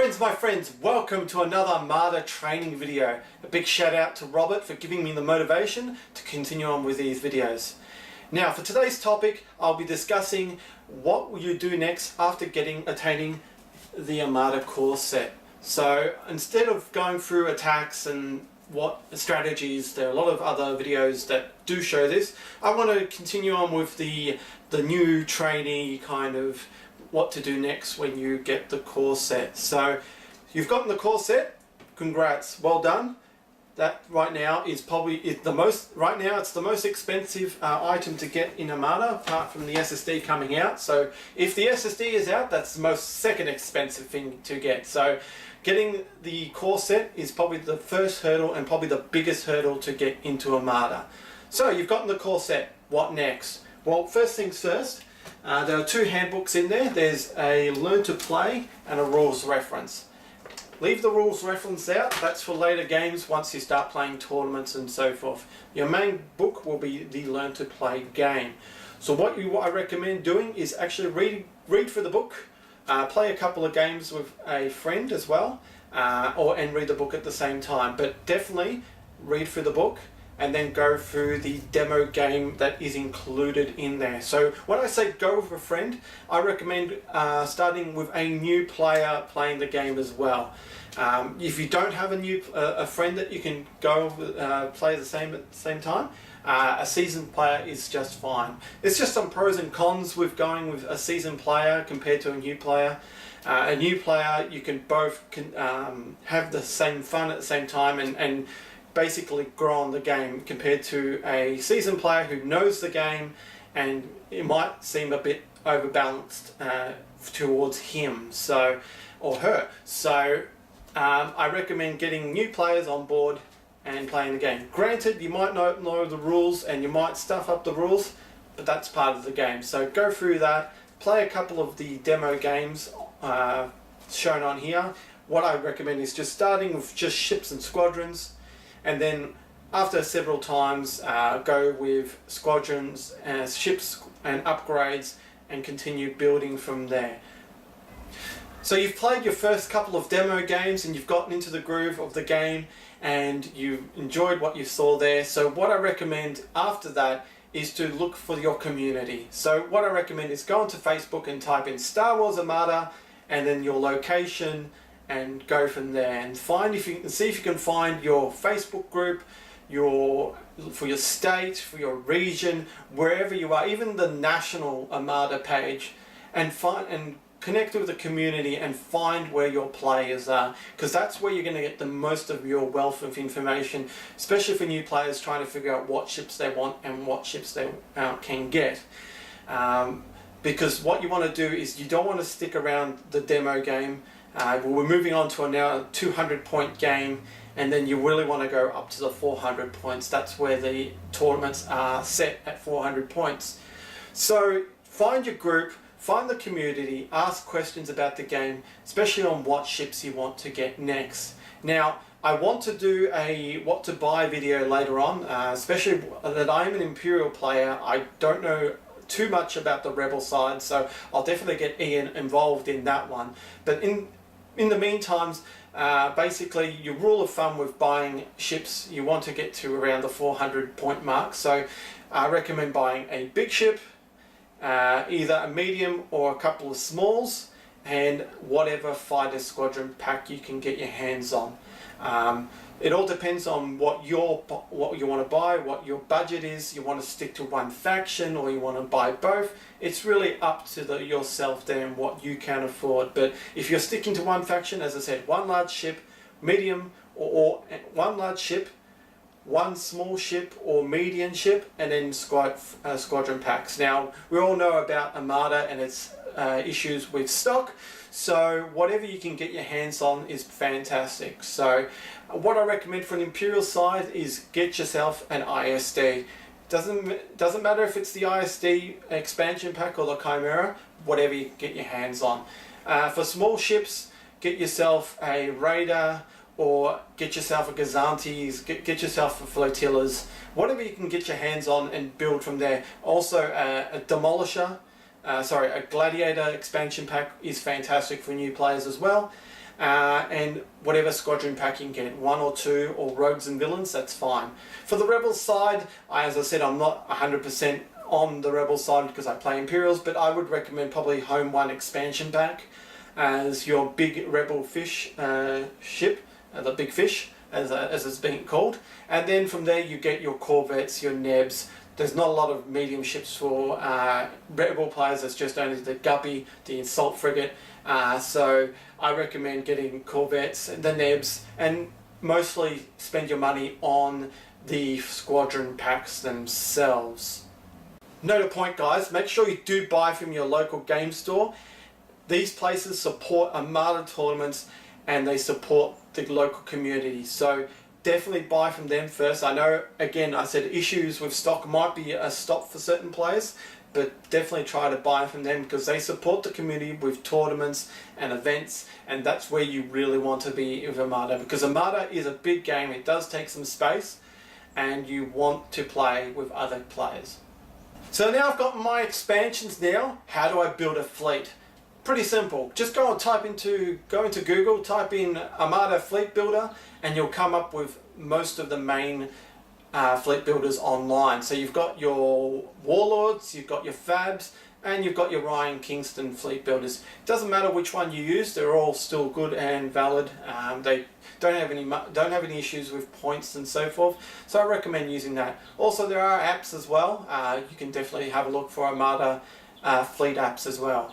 My friends, welcome to another Armada Training video. A big shout out to Robert for giving me the motivation to continue on with these videos. Now for today's topic, I'll be discussing what will you do next after attaining the Armada core set. So instead of going through attacks and what strategies, there are a lot of other videos that do show this. I want to continue on with the new trainee kind of what to do next when you get the core set. So you've gotten the core set, congrats, well done. That right now is probably it's the most expensive item to get in Armada, apart from the SSD coming out. So if the SSD is out, that's the second expensive thing to get. So getting the core set is probably the first hurdle and probably the biggest hurdle to get into Armada. So you've gotten the core set, what next? Well, first things first, there are two handbooks in there. There's a learn to play and a rules reference. Leave the rules reference out, that's for later games once you start playing tournaments and so forth. Your main book will be the learn to play game. So what I recommend doing is actually read through the book, play a couple of games with a friend as well, and read the book at the same time. But definitely read through the book and then go through the demo game that is included in there. So when I say go with a friend, I recommend starting with a new player playing the game as well. If you don't have a friend that you can go play at the same time, a seasoned player is just fine. There's just some pros and cons with going with a seasoned player compared to a new player. A new player, you can both have the same fun at the same time and basically grow on the game, compared to a seasoned player who knows the game and it might seem a bit overbalanced towards him or her. So I recommend getting new players on board and playing the game. Granted, you might not know the rules and you might stuff up the rules, but that's part of the game. So go through that, play a couple of the demo games shown on here. What I recommend is just starting with just ships and squadrons, and then after several times go with squadrons, ships and upgrades, and continue building from there. So you've played your first couple of demo games and you've gotten into the groove of the game and you enjoyed what you saw there. So what I recommend after that is to look for your community. So what I recommend is go onto Facebook and type in Star Wars Armada and then your location, and go from there and see if you can find your Facebook group, for your state, for your region, wherever you are, even the national Armada page, and connect with the community and find where your players are, because that's where you're going to get the most of your wealth of information, especially for new players trying to figure out what ships they want and what ships they can get. Because what you want to do is you don't want to stick around the demo game. We're moving on to now a 200-point game, and then you really want to go up to the 400 points. That's where the tournaments are set, at 400 points. So find your group, find the community, ask questions about the game, especially on what ships you want to get next. Now, I want to do a what to buy video later on, especially that I'm an Imperial player. I don't know too much about the Rebel side, so I'll definitely get Ian involved in that one. But in the meantime, basically your rule of thumb with buying ships, you want to get to around the 400 point mark. So I recommend buying a big ship, either a medium or a couple of smalls, and whatever fighter squadron pack you can get your hands on. It all depends on what you want to buy, what your budget is. You want to stick to one faction or you want to buy both. It's really up to yourself there and what you can afford. But if you're sticking to one faction, as I said, one large ship, medium, or one large ship, one small ship or medium ship, and then squadron packs. Now, we all know about Armada and its issues with stock, so whatever you can get your hands on is fantastic. So what I recommend for an Imperial side is get yourself an ISD. Doesn't matter if it's the ISD expansion pack or the Chimera, whatever you can get your hands on. For small ships, get yourself a Raider, or get yourself a Gazantes, get yourself a Flotillas, whatever you can get your hands on and build from there. Also a Demolisher, a Gladiator expansion pack is fantastic for new players as well. and whatever squadron pack you can get, 1 or 2, or rogues and villains, that's fine. For the rebels side, as I said, I'm not 100% on the rebel side because I play Imperials, but I would recommend probably Home 1 expansion pack as your big rebel fish ship, the big fish as it's being called, and then from there you get your corvettes, your nebs. There's not a lot of medium ships for rebel players. It's just only the Guppy, the assault frigate, so I recommend getting corvettes, the nebs, and mostly spend your money on the squadron packs themselves. Note a point, guys, make sure you do buy from your local game store. These places support Armada tournaments and they support the local community, so definitely buy from them first. I know, again, I said issues with stock might be a stop for certain players, but definitely try to buy from them because they support the community with tournaments and events, and that's where you really want to be with Armada, because Armada is a big game. It does take some space and you want to play with other players. So now I've got my expansions now. How do I build a fleet? Pretty simple. Just go into Google, type in Armada Fleet Builder, and you'll come up with most of the main fleet builders online. So you've got your Warlords, you've got your Fabs, and you've got your Ryan Kingston fleet builders. It doesn't matter which one you use; they're all still good and valid. They don't have any issues with points and so forth. So I recommend using that. Also, there are apps as well. You can definitely have a look for Armada fleet apps as well.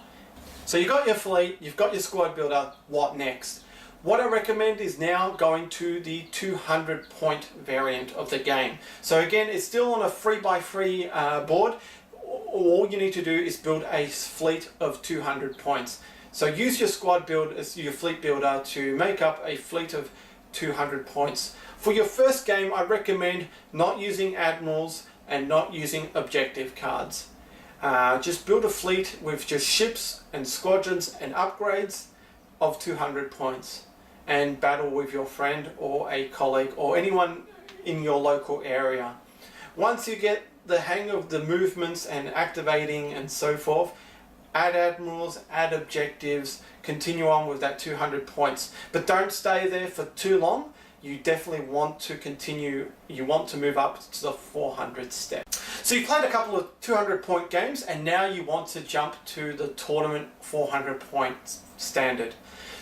So you've got your fleet, you've got your squad builder. What next? What I recommend is now going to the 200 point variant of the game. So again, it's still on a 3x3 board. All you need to do is build a fleet of 200 points. So use your squad build as your fleet builder to make up a fleet of 200 points. For your first game, I recommend not using admirals and not using objective cards. Just build a fleet with just ships and squadrons and upgrades of 200 points and battle with your friend or a colleague or anyone in your local area. Once you get the hang of the movements and activating and so forth, add admirals, add objectives, continue on with that 200 points. But don't stay there for too long. You definitely want to continue, you want to move up to the 400 step. So you played a couple of 200 point games and now you want to jump to the tournament 400 point standard.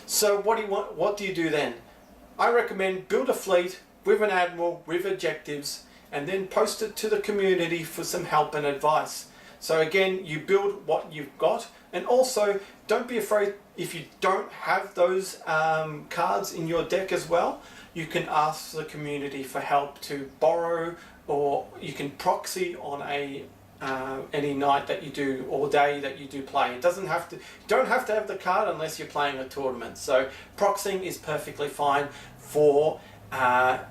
So what do you do then? I recommend build a fleet with an admiral, with objectives, and then post it to the community for some help and advice. So again, you build what you've got, and also don't be afraid if you don't have those cards in your deck as well. You can ask the community for help to borrow, or you can proxy on any night that you do or day that you do play. It doesn't have to. You don't have to have the card unless you're playing a tournament. So proxying is perfectly fine for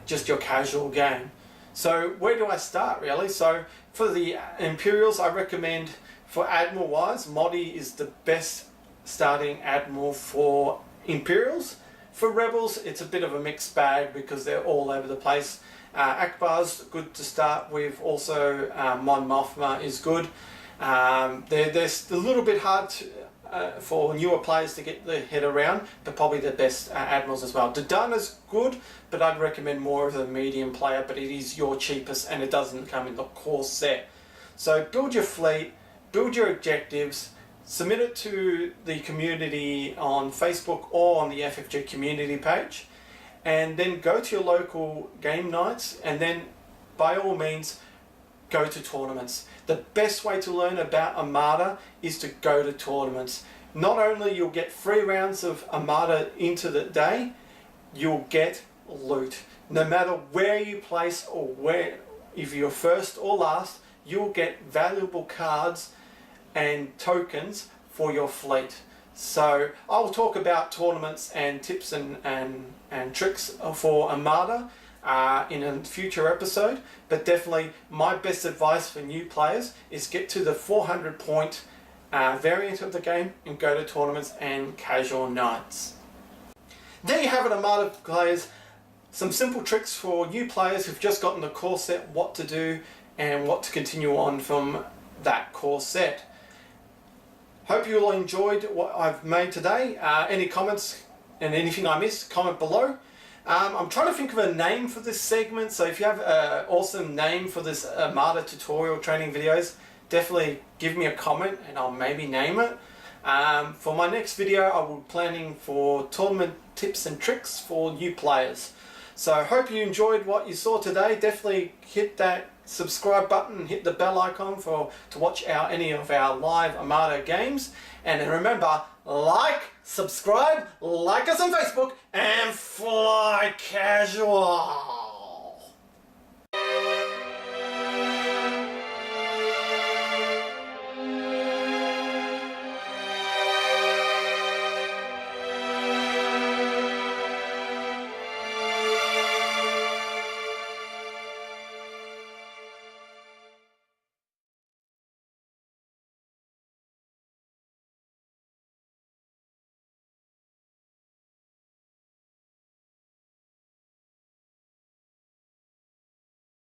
just your casual game. So where do I start really? So for the Imperials, I recommend for Admiral wise, Modi is the best starting Admiral for Imperials. For Rebels, it's a bit of a mixed bag because they're all over the place. Akbar's good to start with. Also, Mon Mothma is good. They're a little bit hard for newer players to get their head around, but probably the best admirals as well. Dodana's good, but I'd recommend more of a medium player, but it is your cheapest and it doesn't come in the core set. So build your fleet, build your objectives, submit it to the community on Facebook or on the FFG community page, and then go to your local game nights, and then by all means go to tournaments. The best way to learn about Armada is to go to tournaments. Not only you'll get 3 rounds of Armada into the day, you'll get loot. No matter where you place or where, if you're first or last, you'll get valuable cards and tokens for your fleet. So I'll talk about tournaments and tips and tricks for Armada in a future episode, but definitely my best advice for new players is get to the 400 point variant of the game and go to tournaments and casual nights. There you have it, Armada players. Some simple tricks for new players who've just gotten the core set, what to do and what to continue on from that core set. Hope you all enjoyed what I've made today. Any comments, and anything I missed, comment below. I'm trying to think of a name for this segment, so if you have an awesome name for this Armada tutorial training videos, definitely give me a comment and I'll maybe name it. For my next video, I will be planning for tournament tips and tricks for new players. So I hope you enjoyed what you saw today. Definitely hit that subscribe button, hit the bell icon to watch any of our live Armada games. And remember, like, subscribe, like us on Facebook, and fly casual.